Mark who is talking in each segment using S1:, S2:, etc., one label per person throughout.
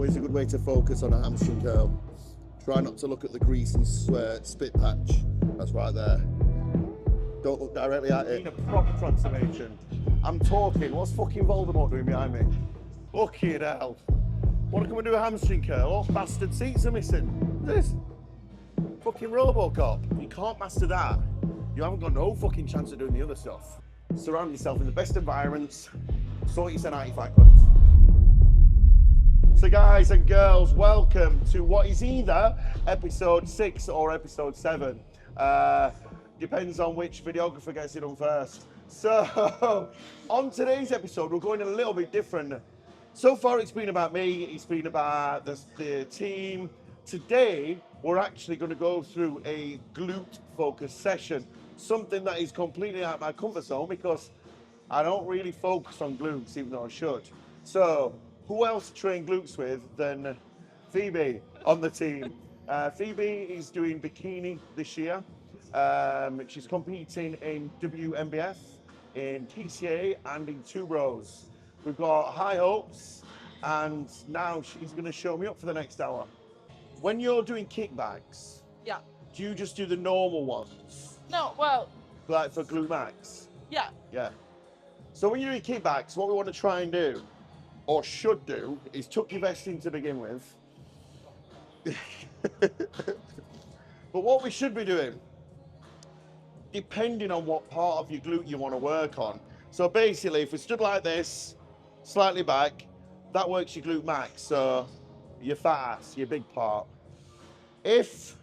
S1: always a good way to focus on a hamstring curl. Try not to look at the grease and spit patch. That's right there. Don't look directly at it. A proper transformation. I'm talking. What's fucking Voldemort doing behind me? Fucking hell. Want to come and do a hamstring curl? Oh, bastard seats are missing. This fucking Robocop. You can't master that. You haven't got no fucking chance of doing the other stuff. Surround yourself in the best environments. Sort yourself out, you fight clubs. So guys and girls, welcome to what is either episode 6 or episode 7. Depends on which videographer gets it on first. So, on today's episode, we're going a little bit different. So far, it's been about me, it's been about the team. Today, we're actually going to go through a glute-focused session, something that is completely out of my comfort zone because I don't really focus on glutes, even though I should. So, who else to train glutes with than Phoebe on the team? Phoebe is doing bikini this year. She's competing in WMBF, in PCA, and in 2 bros. We've got high hopes, and now she's going to show me up for the next hour. When you're doing kickbacks,
S2: yeah,
S1: do you just do the normal ones?
S2: No, well,
S1: Like for glute max?
S2: yeah.
S1: Yeah. So when you're doing kickbacks, what we want to try and do, or should do, is tuck your vest in to begin with. But what we should be doing, depending on what part of your glute you want to work on. So basically, if we stood like this, slightly back, that works your glute max, so your fat ass, your big part. If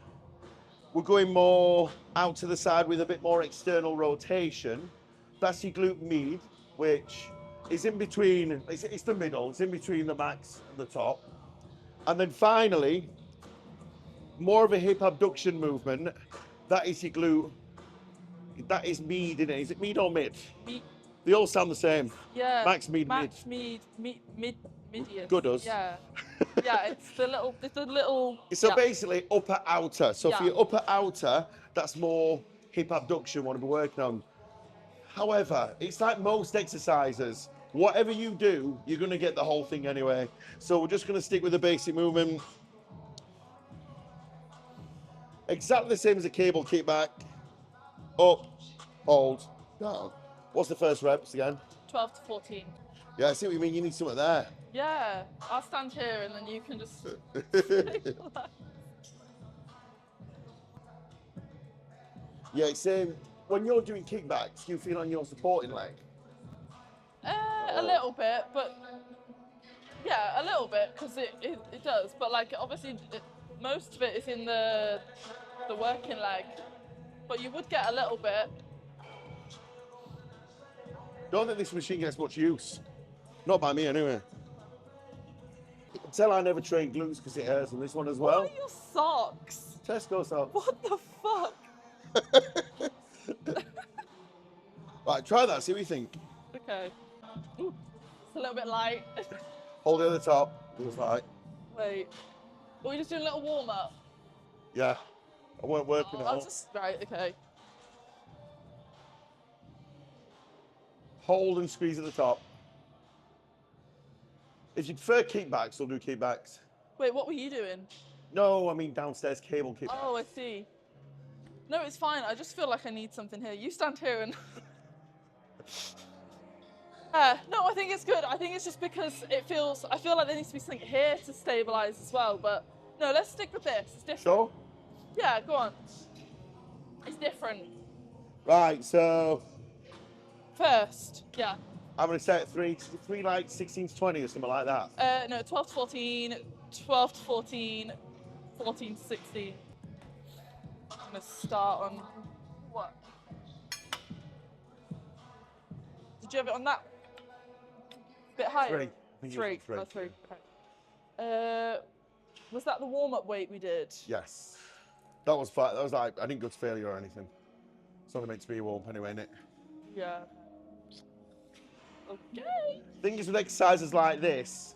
S1: we're going more out to the side with a bit more external rotation, that's your glute med, which is in between, it's the middle, it's in between the max and the top. And then finally, more of a hip abduction movement, that is your glute. That is med, isn't it? Is it med or mid?
S2: Med.
S1: They all sound the same.
S2: Yeah.
S1: Max, med,
S2: Max, medius.
S1: Good us.
S2: Yeah. Yeah, it's the little.
S1: So
S2: yeah.
S1: basically, upper outer. So
S2: Yeah.
S1: for your upper outer, that's more hip abduction, what we're working on. However, it's like most exercises. Whatever you do, you're going to get the whole thing anyway. So we're just going to stick with the basic movement. Exactly the same as a cable kickback. Up, hold, down. What's the first reps again?
S2: 12 to 14.
S1: Yeah, I see what you mean. You need something there.
S2: Yeah, I'll stand here and then you can just.
S1: Yeah, it's when you're doing kickbacks, you feel on your supporting leg?
S2: A little bit, but yeah, a little bit because it does. But like obviously, most of it is in the working leg. But you would get a little bit.
S1: Don't think this machine gets much use. Not by me, anyway. You can tell I never train glutes because it hurts on this one as well.
S2: What are your socks?
S1: Tesco socks.
S2: What the fuck?
S1: Right, try that, see what you think.
S2: Okay. Ooh, it's a little bit light.
S1: Hold it at the top. It was like,
S2: Wait. Are we just doing a little warm up?
S1: yeah. I weren't working at
S2: I'll
S1: all.
S2: just, right, okay.
S1: Hold and squeeze at the top. If you prefer kickbacks, we'll do kickbacks.
S2: Wait, what were you doing?
S1: No, I mean downstairs cable kickbacks.
S2: Oh, I see. No, it's fine. I just feel like I need something here. You stand here and... no, I think it's good. I think it's just because I feel like there needs to be something here to stabilize as well. But no, let's stick with this. It's different.
S1: Sure?
S2: Yeah, go on. It's different.
S1: Right, so
S2: First, yeah.
S1: I'm going to set three like 16 to 20 or something like that.
S2: No, 12 to 14, 12 to 14, 14 to 16. I'm going to start on what? Did you have it on that? Bit higher?
S1: 3.
S2: Three. Oh, 3. Okay. Was that the warm-up weight we did?
S1: Yes. That was fine. That was like, I didn't go to failure or anything. It's only meant to be a warm anyway, innit?
S2: Yeah. Okay.
S1: Thing is with exercises like this,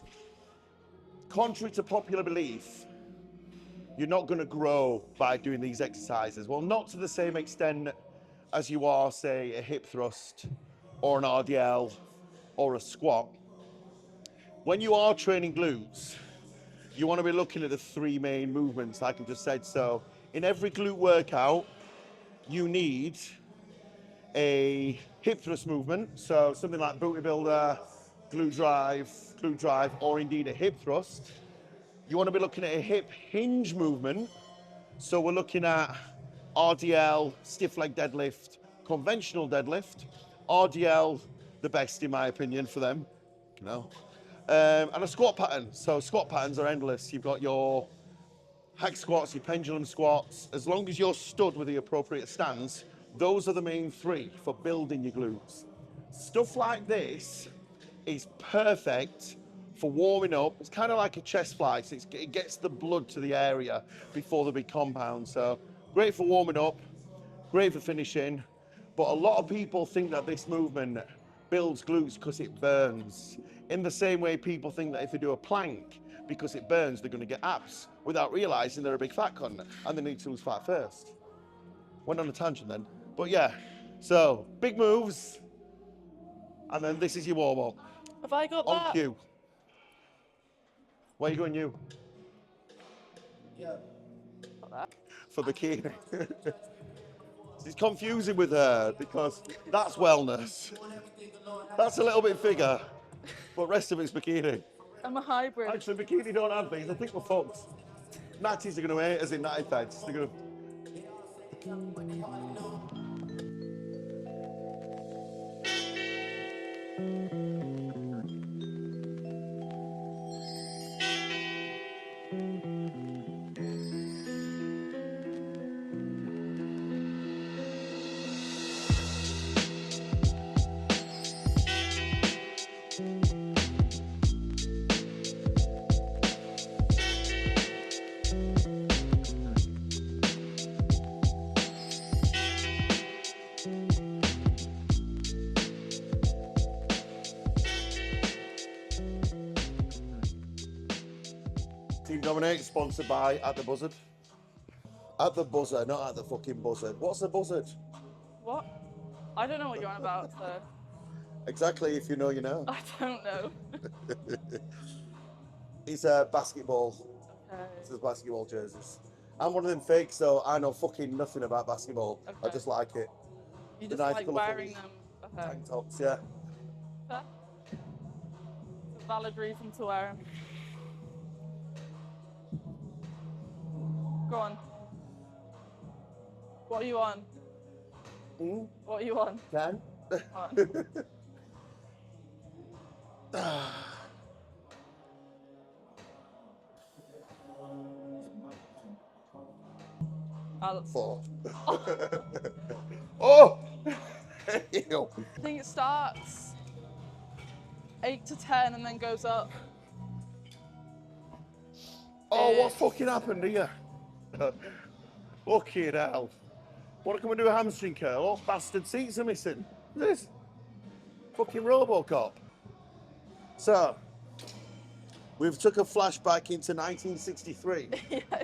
S1: contrary to popular belief, you're not going to grow by doing these exercises. Well, not to the same extent as you are, say, a hip thrust or an RDL or a squat. When you are training glutes, you want to be looking at the three main movements, like I just said. So in every glute workout, you need a hip thrust movement. So something like bodybuilder, glute drive, or indeed a hip thrust. You want to be looking at a hip hinge movement. So we're looking at RDL, stiff leg deadlift, conventional deadlift. RDL, the best in my opinion for them, you know. And a squat pattern. So squat patterns are endless. You've got your hack squats, your pendulum squats. As long as you're stood with the appropriate stance, those are the main three for building your glutes. Stuff like this is perfect for warming up. It's kind of like a chest fly. So it gets the blood to the area before the big compound. So great for warming up, great for finishing. But a lot of people think that this movement builds glutes because it burns. In the same way people think that if they do a plank, because it burns, they're going to get abs without realizing they're a big fat cunt and they need to lose fat first. Went on a tangent then. But yeah, so big moves. And then this is your warm up.
S2: Have I got
S1: On
S2: that?
S1: cue. Where are you going, you?
S2: Got that.
S1: For bikini. It's confusing with her because that's wellness. That's a little bit figure, but rest of it's bikini.
S2: I'm a hybrid.
S1: Actually, bikini don't have these. I think we're fucked. Natties are going to hate us in natty feds. They're going to... Team Dominate, sponsored by At the Buzzard. At the buzzer, not at the fucking buzzard. What's a buzzard?
S2: What? I don't know what you're on about, so
S1: Exactly, if you know, you know.
S2: I don't know.
S1: It's a basketball.
S2: Okay.
S1: It's his basketball jerseys. I'm one of them fakes, so I know fucking nothing about basketball. I
S2: Okay.
S1: just like it.
S2: You
S1: The
S2: just
S1: nice
S2: like
S1: colourful
S2: wearing them. Okay.
S1: Tank tops, yeah.
S2: Fair. It's a valid reason to wear them. Go on. What are you on? What are you on?
S1: Can?
S2: On. I'll-
S1: 4. Oh! Ew.
S2: I think it starts 8 to 10 and then goes up.
S1: Oh, what fucking happened here? Fucking hell. Want to come and do a hamstring curl? Oh, bastard seats are missing. This fucking Robocop. So, we've took a flashback into 1963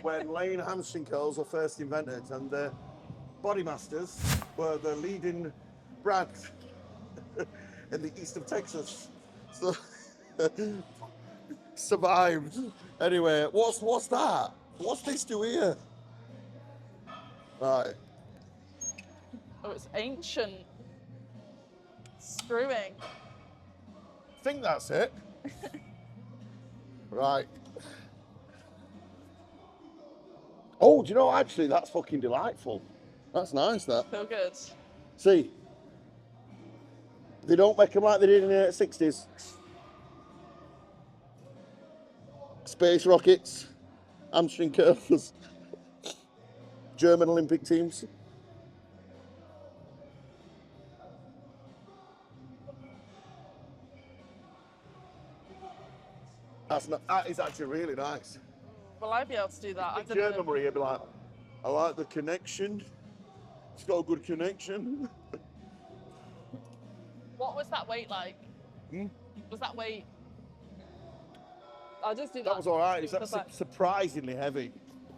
S1: when laying hamstring curls were first invented, and the Bodymasters were the leading brand in the east of Texas. So, survived. Anyway, what's that? What's this do here? Right.
S2: Oh, it's ancient. Screwing.
S1: Think that's it. Right. Oh, do you know, actually, that's fucking delightful. That's nice, that.
S2: Feel good.
S1: See, they don't make them like they did in the 60s. Space rockets, hamstring curls, German Olympic teams. That is actually really nice.
S2: Will I be able to do that? I
S1: The
S2: don't
S1: German
S2: know.
S1: Maria be like, I like the connection. It's got a good connection.
S2: What was that weight like? Was that weight? I'll just do that.
S1: That was all right. It's
S2: Because
S1: surprisingly heavy.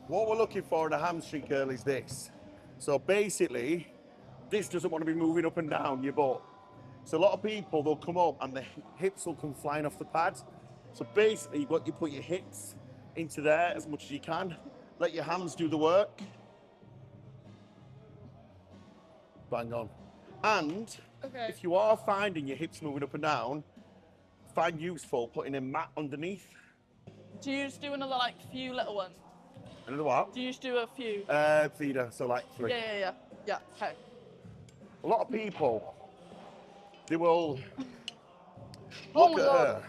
S1: What we're looking for in a hamstring curl is this. So basically, this doesn't want to be moving up and down your butt. So a lot of people, they'll come up and the hips will come flying off the pad. So basically, you put your hips into there as much as you can. Let your hands do the work. Bang on. And if you are finding your hips moving up and down, find useful putting a mat underneath.
S2: Do you just do another like few little ones?
S1: Another what?
S2: Do you just do a few?
S1: Feeder, so like 3.
S2: Yeah, okay.
S1: A lot of people, they will
S2: Oh
S1: look
S2: my
S1: at
S2: God.
S1: her.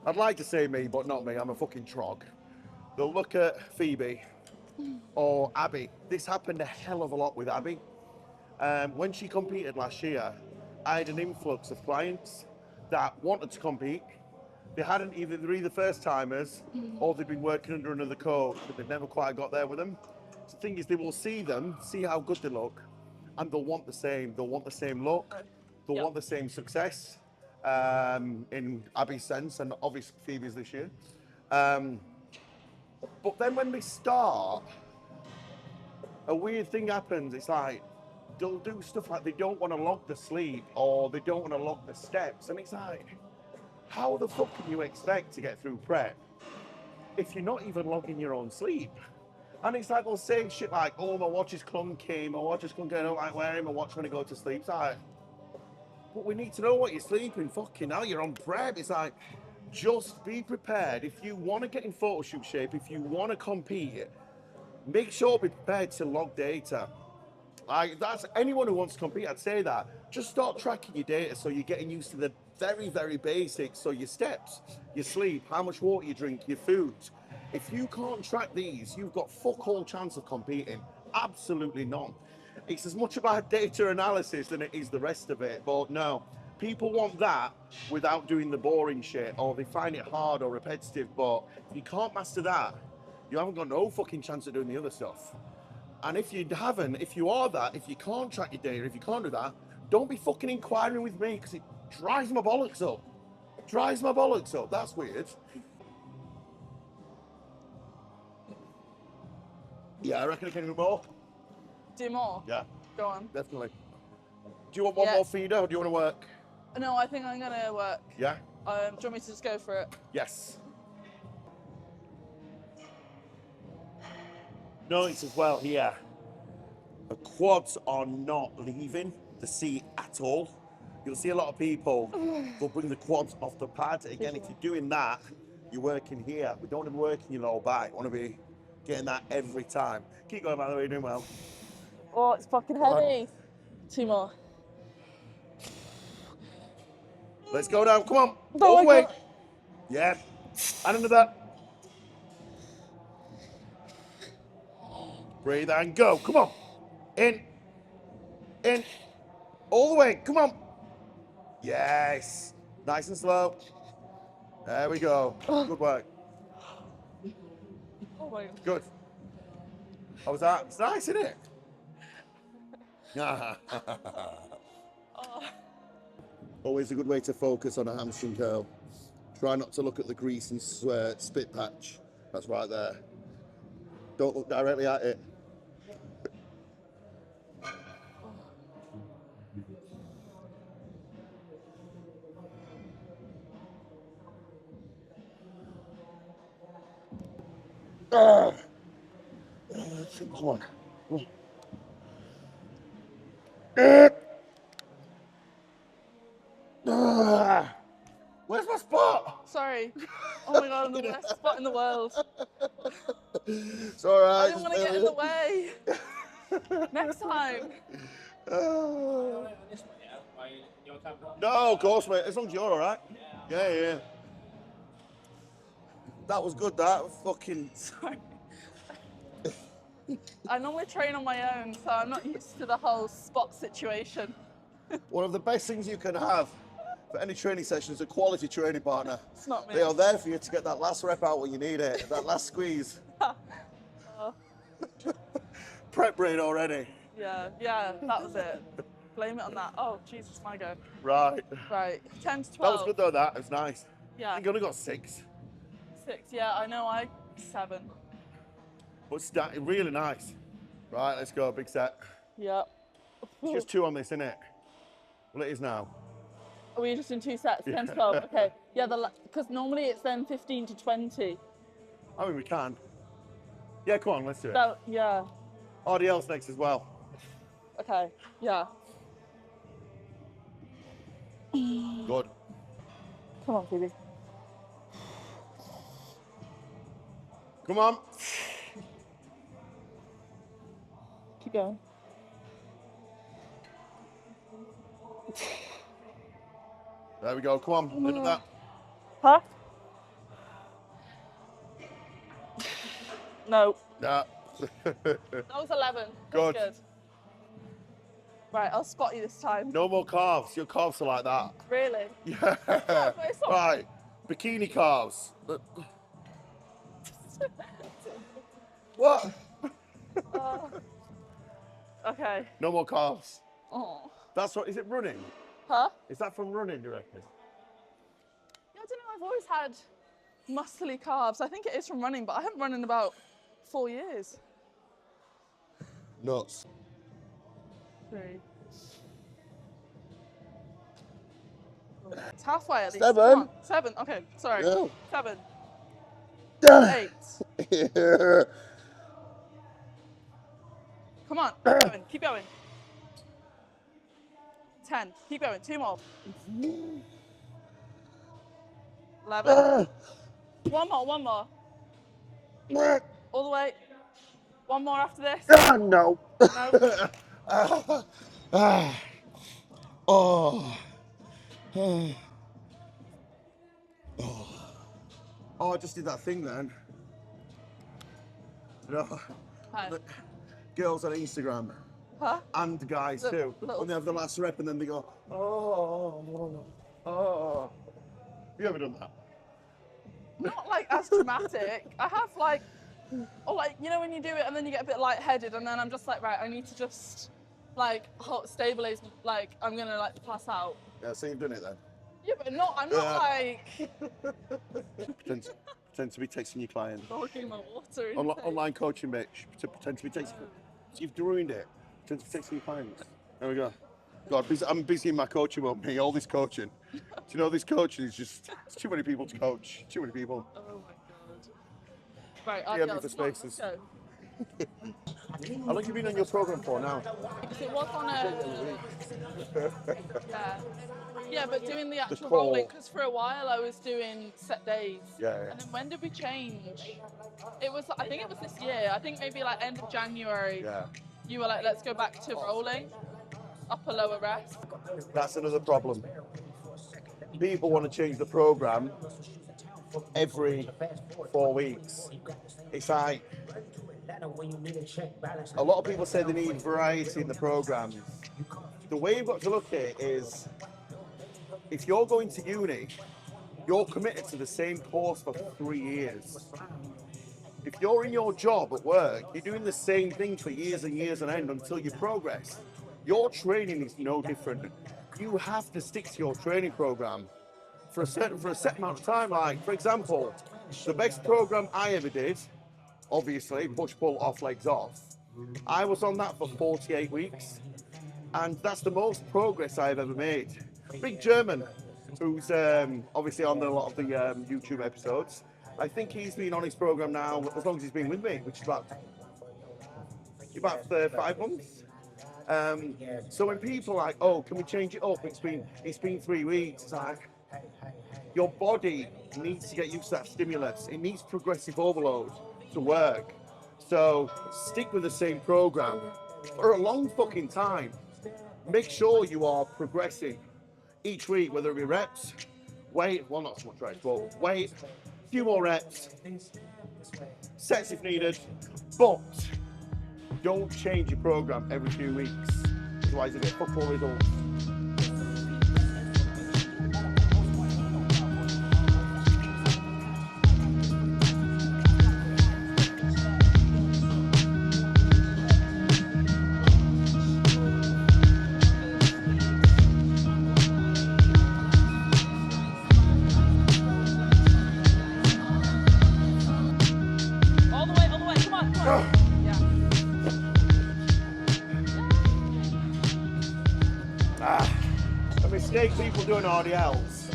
S1: I'd like to say me, but not me. I'm a fucking trog. They'll look at Phoebe or Abby. This happened a hell of a lot with Abby. When she competed last year, I had an influx of clients that wanted to compete. They hadn't either, they're either first timers or they've been working under another coach, but they've never quite got there with them. So the thing is, they will see them, see how good they look, and they'll want the same. They'll want the same look, they'll want the same success, in Abby's sense, and obviously Phoebe's this year. But then when they start, a weird thing happens. It's like, they'll do stuff like they don't want to log the sleep or they don't want to log the steps. And it's like, how the fuck can you expect to get through prep if you're not even logging your own sleep? And it's like, they'll say shit like, oh, my watch is clunky, my watch is clunky, I don't like wearing my watch when I go to sleep. It's like, but we need to know what you're sleeping. Fucking hell, you're on prep. It's like, just be prepared. If you want to get in photo shoot shape, if you want to compete, make sure be prepared to log data. Like, that's anyone who wants to compete, I'd say that. Just start tracking your data so you're getting used to the very, very basics. So your steps, your sleep, how much water you drink, your food. If you can't track these, you've got fuck all chance of competing. Absolutely none. It's as much about data analysis than it is the rest of it. But no, people want that without doing the boring shit, or they find it hard or repetitive. But if you can't master that, you haven't got no fucking chance of doing the other stuff. And if you haven't, if you are that, if you can't track your data, if you can't do that, don't be fucking inquiring with me, because it drives my bollocks up. Drives my bollocks up. That's weird. Yeah, I reckon I can do more.
S2: Do more?
S1: Yeah,
S2: Go on.
S1: definitely. Do you want one more feeder, or do you want to work?
S2: No, I think I'm gonna work.
S1: Yeah?
S2: Do you want me to just go for it?
S1: Yes. Notice as well here, the quads are not leaving the seat at all. You'll see a lot of people, they'll bring the quads off the pad. Again, if you're doing that, you're working here. We don't want to be working your lower back. We want to be getting that every time. Keep going, by the way, you're doing well.
S2: Oh, it's fucking heavy. 2 more.
S1: Let's go down, come on. All the way. Yeah, and another. Breathe and go, come on. In, all the way, come on. Yes, nice and slow. There we go, good work.
S2: Oh my God.
S1: Good. How was that? It's nice, isn't it? Always a good way to focus on a hamstring curl. Try not to look at the grease and spit patch. That's right there. Don't look directly at it. Come on. Where's my spot?
S2: Sorry. Oh my God, I'm the best spot in the world.
S1: It's all right.
S2: I didn't want to get in the way. Next time.
S1: No, of course, mate. As long as you're all right. Yeah. That was good, that. Fucking...
S2: Sorry. I normally train on my own, so I'm not used to the whole spot situation.
S1: One of the best things you can have for any training session is a quality training partner.
S2: It's not me.
S1: They are there for you to get that last rep out when you need it, that last squeeze. Prep brain already.
S2: Yeah, that was it. Blame it on that. Oh, Jesus, my go.
S1: Right.
S2: 10 to 12.
S1: That was good though, that. It was nice.
S2: Yeah.
S1: I think you only got 6.
S2: 6, yeah, I know, 7.
S1: But really nice. Right, let's go, big set.
S2: Yep.
S1: It's just 2 on this, isn't it? Well, it is now.
S2: Are we just in 2 sets, 10 to 12? Okay. Yeah, because normally it's then 15 to 20.
S1: I mean, we can. Yeah, come on, let's do it.
S2: No, yeah.
S1: RDL's next as well.
S2: Okay, yeah.
S1: Good.
S2: Come on, Phoebe.
S1: Come on.
S2: Keep going.
S1: There we go. Come on. Look at that.
S2: Huh? No.
S1: Yeah.
S2: That was 11.
S1: Good.
S2: That's good. Right, I'll spot you this time.
S1: No more calves. Your calves are like that.
S2: Really?
S1: Yeah.
S2: but it's not.
S1: Right. Bikini calves. What?
S2: Okay.
S1: No more calves.
S2: Oh.
S1: That's what. Is it running?
S2: Huh?
S1: Is that from running, do you reckon?
S2: Yeah, I don't know. I've always had muscly calves. I think it is from running, but I haven't run in about 4 years.
S1: Nuts.
S2: 3. It's halfway at least.
S1: 7.
S2: Come on. 7. Okay, sorry.
S1: Yeah.
S2: 7.
S1: Yeah.
S2: 8.
S1: Yeah.
S2: Come on. Keep going. Keep going. 10. Keep going. 2 more. 11. One more. One more. All the way. One more after this.
S1: No.
S2: No.
S1: Oh. Oh, I just did that thing then. You know,
S2: Hi.
S1: the girls on Instagram
S2: Huh?
S1: and guys too. When they have the last rep and then they go, oh. You ever done that?
S2: Not like as dramatic. I have like, or like, you know when you do it and then you get a bit lightheaded and then I'm just like, right, I need to just like stabilize, like I'm gonna like pass out.
S1: Yeah, so you've done it then.
S2: Yeah, but I'm not like
S1: Pretend to be texting your client.
S2: drinking my water.
S1: Online coaching, bitch. To pretend to be texting. You've ruined it. Pretend to be texting your clients. There we go. God, I'm busy in my coaching mode. Me, all this coaching. Do you know this coaching is just it's too many people to coach. Too many people.
S2: Oh my god. Right,
S1: Yeah,
S2: RDLs,
S1: for
S2: come on,
S1: spaces.
S2: let's go.
S1: How long have you been on your program for now?
S2: Because it was on yeah, but doing the actual
S1: core.
S2: rolling, because for a while I was doing set days.
S1: Yeah.
S2: And then when did we change? It was, I think it was this year. I think maybe like end of January.
S1: Yeah.
S2: You were like, let's go back to rolling, upper lower rest.
S1: That's another problem. People want to change the program every 4 weeks. It's like a lot of people say they need variety in the programs. The way you've got to look at it is, if you're going to uni, you're committed to the same course for 3 years. If you're in your job at work, you're doing the same thing for years and years on end until you progress. Your training is no different. You have to stick to your training program for a set amount of time. Like, for example, the best program I ever did, obviously, push, pull, off, legs off. I was on that for 48 weeks, and that's the most progress I've ever made. Big German, who's obviously on a lot of the YouTube episodes. I think he's been on his program now as long as he's been with me, which is about 5 months. So when people are like, oh, can we change it up? It's been 3 weeks. It's like, your body needs to get used to that stimulus. It needs progressive overload to work. So stick with the same program for a long fucking time. Make sure you are progressing each week, whether it be reps, weight, well, not so much reps, but weight, a few more reps, sets if needed, but don't change your program every few weeks, otherwise you get football results. People doing RDLs,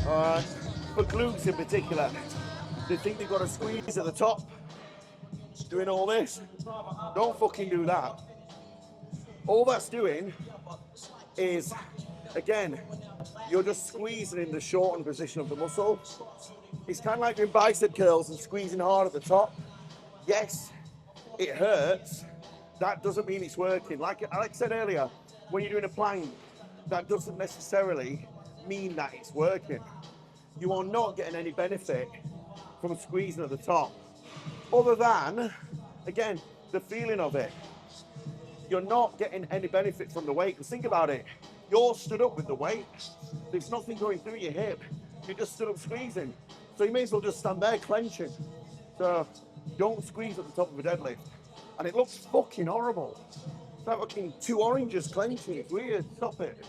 S1: for glutes in particular, they think they've got to squeeze at the top doing all this. Don't fucking do that. All that's doing is, again, you're just squeezing in the shortened position of the muscle. It's kind of like doing bicep curls and squeezing hard at the top. Yes, it hurts. That doesn't mean it's working. Like I said earlier, when you're doing a plank, that doesn't necessarily mean that it's working. You are not getting any benefit from squeezing at the top, other than, again, the feeling of it. You're not getting any benefit from the weight. Because think about it, you're stood up with the weight. There's nothing going through your hip. You just stood up squeezing. So you may as well just stand there clenching. So don't squeeze at the top of a deadlift. And it looks fucking horrible. It's like fucking two oranges clenching. It's weird. Stop it.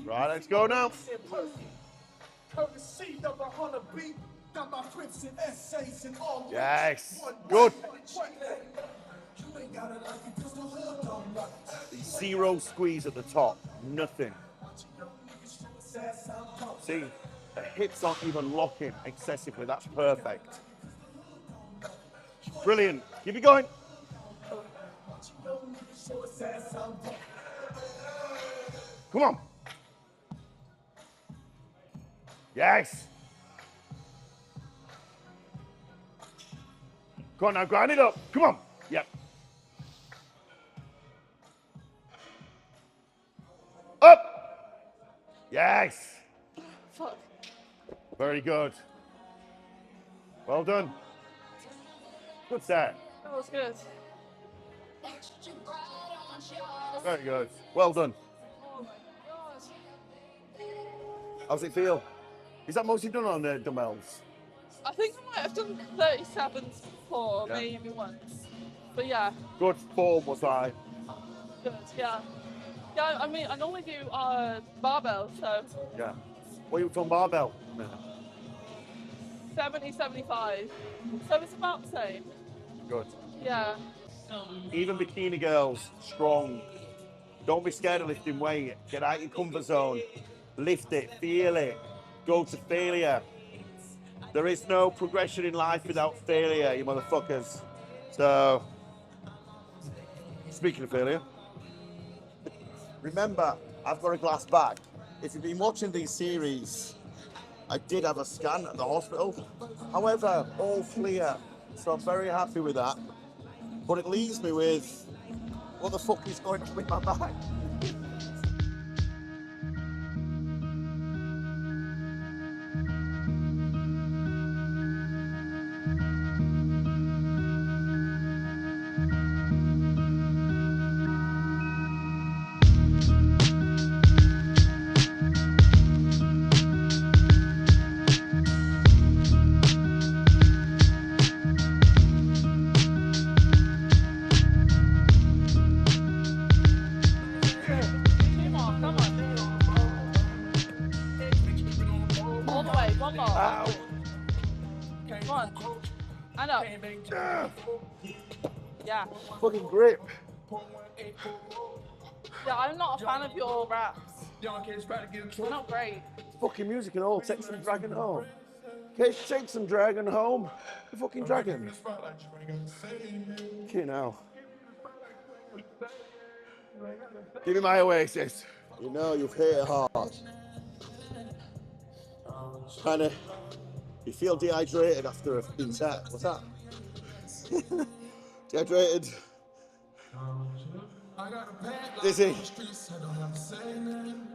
S1: Right, let's go now. Yes, good. Zero squeeze at the top, nothing. See, the hips aren't even locking excessively, that's perfect. Brilliant, keep it going. Come on. Yes. Go on now, grind it up. Come on. Yep. Up. Yes.
S2: Fuck.
S1: Very good. Well done. Good set.
S2: That was good.
S1: Very good. Well done.
S2: Oh my god.
S1: How's it feel? Is that most you've done on the dumbbells?
S2: I think I might have done 37s before,
S1: Yeah.
S2: maybe once. But yeah,
S1: Good form was I.
S2: good, yeah. Yeah, I mean, I normally do barbell, so
S1: Yeah. What are you on barbell?
S2: 70, 75. So it's about the same.
S1: Good.
S2: Yeah.
S1: Even bikini girls, strong. Don't be scared of lifting weight. Get out your comfort zone. Lift it, feel it. Go to failure. There is no progression in life without failure, you motherfuckers. So, speaking of failure, remember, I've got a glass back. If you've been watching these series, I did have a scan at the hospital. However, all clear. So I'm very happy with that. But it leaves me with, what the fuck is going on with my back?
S2: Two more, come on. All the way, one more.
S1: Ow!
S2: Come on. And up. Yeah.
S1: Fucking grip.
S2: Yeah, I'm not a fan of your raps. They're not great.
S1: Fucking music and all. Take some dragon home. Okay, take some dragon home. The fucking dragon. Okay, now. Give me my Oasis. You know you've hit it hard. Kinda, you feel dehydrated after a fucking set. What's that? Dehydrated. Dizzy.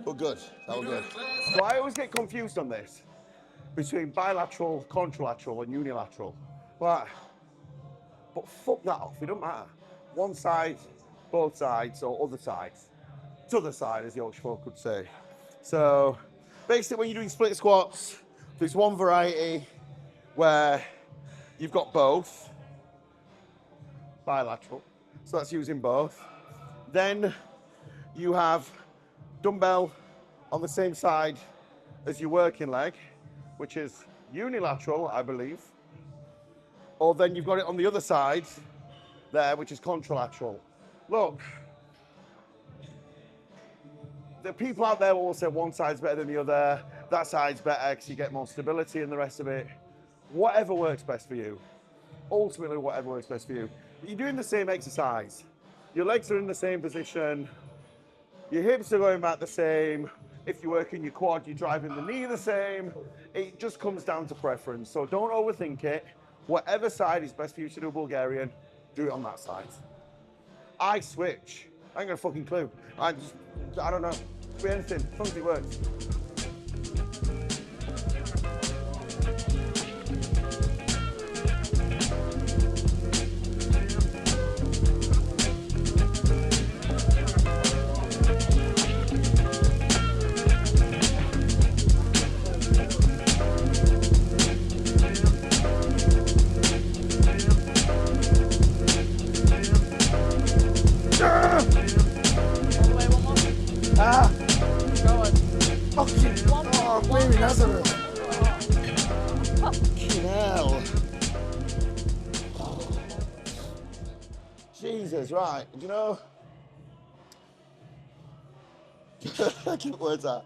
S1: But good. That was good. So I always get confused on this between bilateral, contralateral, and unilateral. But fuck that off. It don't matter. One side, both sides, or other sides. T'other side, as Yorkshire folk could say. So basically, when you're doing split squats, there's one variety where you've got both bilateral. So that's using both. Then you have dumbbell on the same side as your working leg, which is unilateral, I believe. Or then you've got it on the other side there, which is contralateral. Look, the people out there will say one side's better than the other, that side's better because you get more stability and the rest of it. Whatever works best for you. Ultimately, whatever works best for you. You're doing the same exercise. Your legs are in the same position. Your hips are going back the same. If you're working your quad, you're driving the knee the same. It just comes down to preference. So don't overthink it. Whatever side is best for you to do Bulgarian, do it on that side. I switch. I ain't got a fucking clue. I don't know. Do anything, as long as it works. Jesus, right, you know, I keep words out.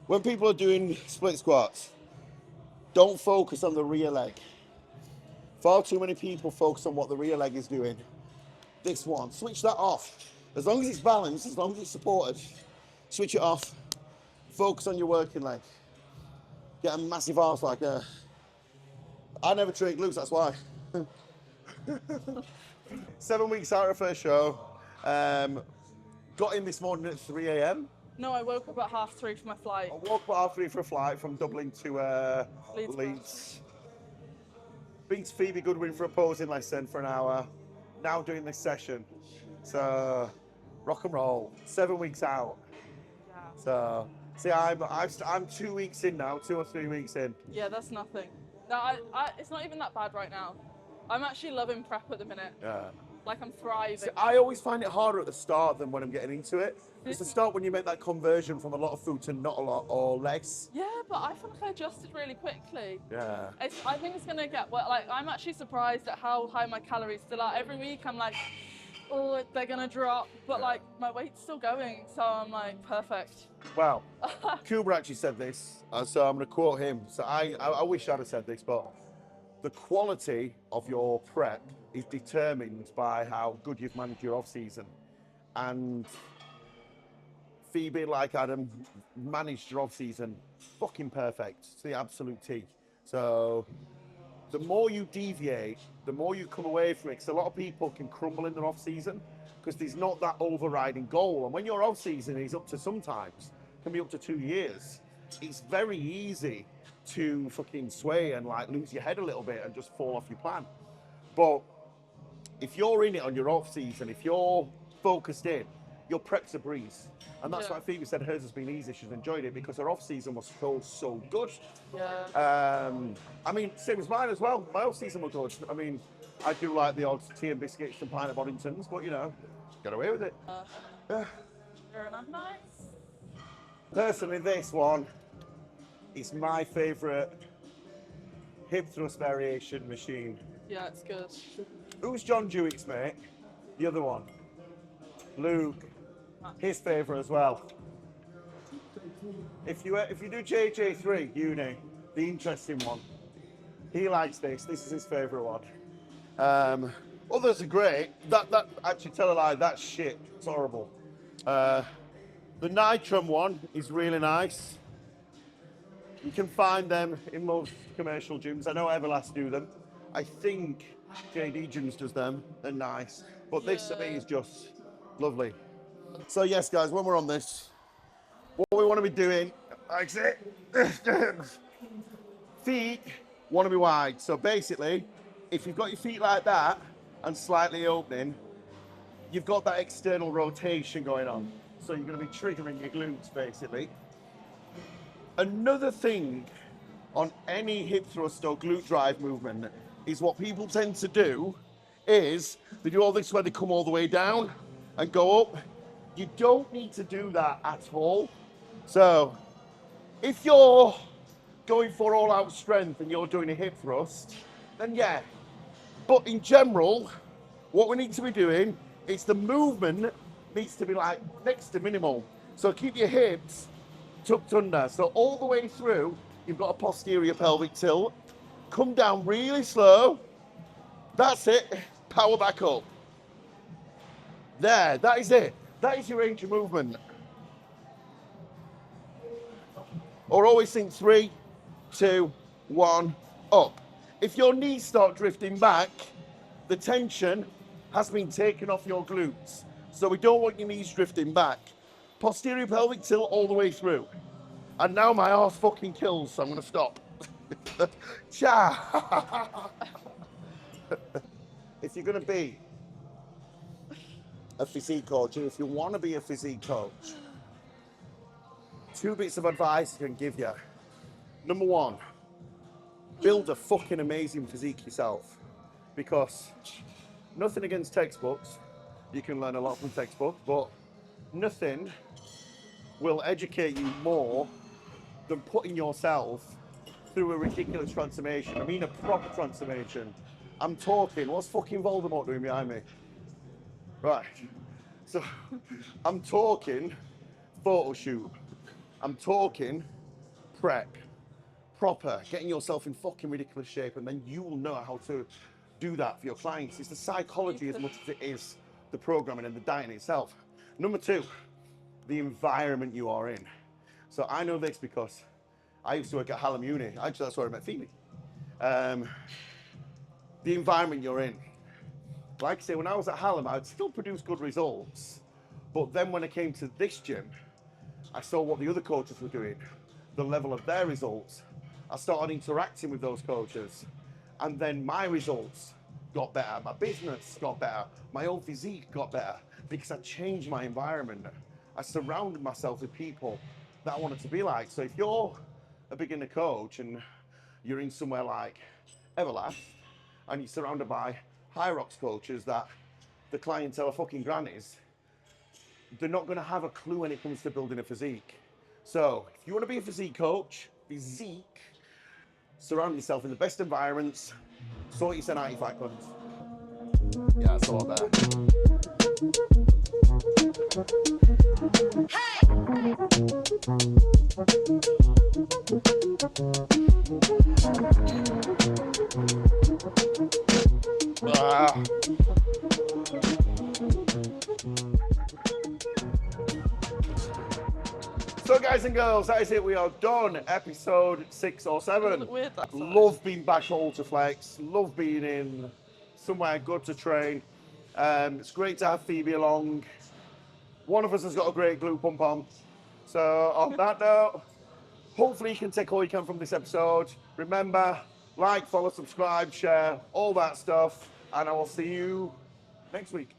S1: When people are doing split squats, don't focus on the rear leg. Far too many people focus on what the rear leg is doing. This one, switch that off. As long as it's balanced, as long as it's supported, switch it off. Focus on your working leg. Get a massive arse like a... I never train glutes, that's why. 7 weeks out of the first show. Got in this morning at 3 a.m.
S2: No, I woke up at 3:30 for my flight.
S1: I woke up at 3:30 for a flight from Dublin to
S2: Leeds.
S1: Leeds. Beat Phoebe Goodwin for a posing lesson for an hour. Now doing this session. So, rock and roll. 7 weeks out.
S2: Yeah.
S1: So, see, I'm 2 weeks in now, 2 or 3 weeks in.
S2: Yeah, that's nothing. No, it's not even that bad right now. I'm actually loving prep at the minute.
S1: Yeah.
S2: Like, I'm thriving.
S1: See, I always find it harder at the start than when I'm getting into it. It's the start when you make that conversion from a lot of food to not a lot or less.
S2: Yeah, but I feel like I adjusted really quickly.
S1: Yeah.
S2: I think it's gonna get well. Like, I'm actually surprised at how high my calories still are. Every week I'm like, oh, they're gonna drop, but like my weight's still going, so I'm like, perfect.
S1: Well, Kuba actually said this, so I'm gonna quote him. So I wish I'd have said this, but the quality of your prep is determined by how good you've managed your off season. And Phoebe, like Adam, managed your off season fucking perfect to the absolute T. So the more you deviate, the more you come away from it. Because a lot of people can crumble in their off season because there's not that overriding goal. And when your off season is up to sometimes, can be up to 2 years, it's very easy to fucking sway and like lose your head a little bit and just fall off your plan. But if you're in it on your off season, if you're focused in, your prep's a breeze. And that's why Phoebe said hers has been easy. She's enjoyed it because her off season was so good.
S2: Yeah.
S1: I mean, same as mine as well. My off season was good. I mean, I do like the odd tea and biscuits and pint of Boddingtons, but you know, get away with it.
S2: Fair enough, nice.
S1: Personally, this one is my favourite hip thrust variation machine.
S2: Yeah, it's good.
S1: Who's John Dewitt's mate? The other one. Luke. His favourite as well. If you do JJ3 uni, the interesting one, he likes this. This is his favourite one. Others are great. That actually, tell a lie, that's shit. It's horrible. The Nitrum one is really nice. You can find them in most commercial gyms. I know Everlast do them. I think JD Gyms does them. They're nice. But this to me is just lovely. So yes, guys, when we're on this, what we want to be doing, like it, feet want to be wide. So basically, if you've got your feet like that and slightly opening, you've got that external rotation going on. So you're going to be triggering your glutes, basically. Another thing on any hip thrust or glute drive movement is what people tend to do is they do all this where they come all the way down and go up. You don't need to do that at all. So if you're going for all out strength and you're doing a hip thrust, then yeah. But in general, what we need to be doing is the movement needs to be like next to minimal. So keep your hips tucked under. So all the way through, you've got a posterior pelvic tilt. Come down really slow. That's it. Power back up. There, that is it. That is your range of movement. Or always think 3, 2, 1, up. If your knees start drifting back, the tension has been taken off your glutes. So we don't want your knees drifting back. Posterior pelvic tilt all the way through. And now my arse fucking kills, so I'm gonna stop. Ciao. If you're gonna be a physique coach, and if you wanna be a physique coach, 2 bits of advice I can give you. Number 1, build a fucking amazing physique yourself. Because nothing against textbooks, you can learn a lot from textbooks, but nothing will educate you more than putting yourself through a ridiculous transformation. I mean a proper transformation. I'm talking, what's fucking Voldemort doing behind me? Right, so I'm talking photo shoot. I'm talking prep, proper, getting yourself in fucking ridiculous shape, and then you will know how to do that for your clients. It's the psychology as much as it is the programming and the diet itself. Number 2, the environment you are in. So I know this because I used to work at Hallam Uni. Actually, that's where I met Phoebe. The environment you're in. Like I say, when I was at Hallam, I'd still produce good results. But then when I came to this gym, I saw what the other coaches were doing, the level of their results. I started interacting with those coaches. And then my results got better. My business got better. My own physique got better because I changed my environment. I surrounded myself with people that I wanted to be like. So if you're a beginner coach and you're in somewhere like Everlast and you're surrounded by high rocks coaches that the clientele are fucking grannies, they're not going to have a clue when it comes to building a physique. So if you want to be a physique coach, surround yourself in the best environments, sort your 95 guns. Yeah, that's a lot better. So guys and girls, that is it. We are done. Episode 6 or 7.
S2: Weird, that's
S1: Love being back at Ultraflex. Love being in somewhere good to train. It's great to have Phoebe along. One of us has got a great glute pump on. So on that note, hopefully you can take all you can from this episode. Remember, like, follow, subscribe, share, all that stuff. And I will see you next week.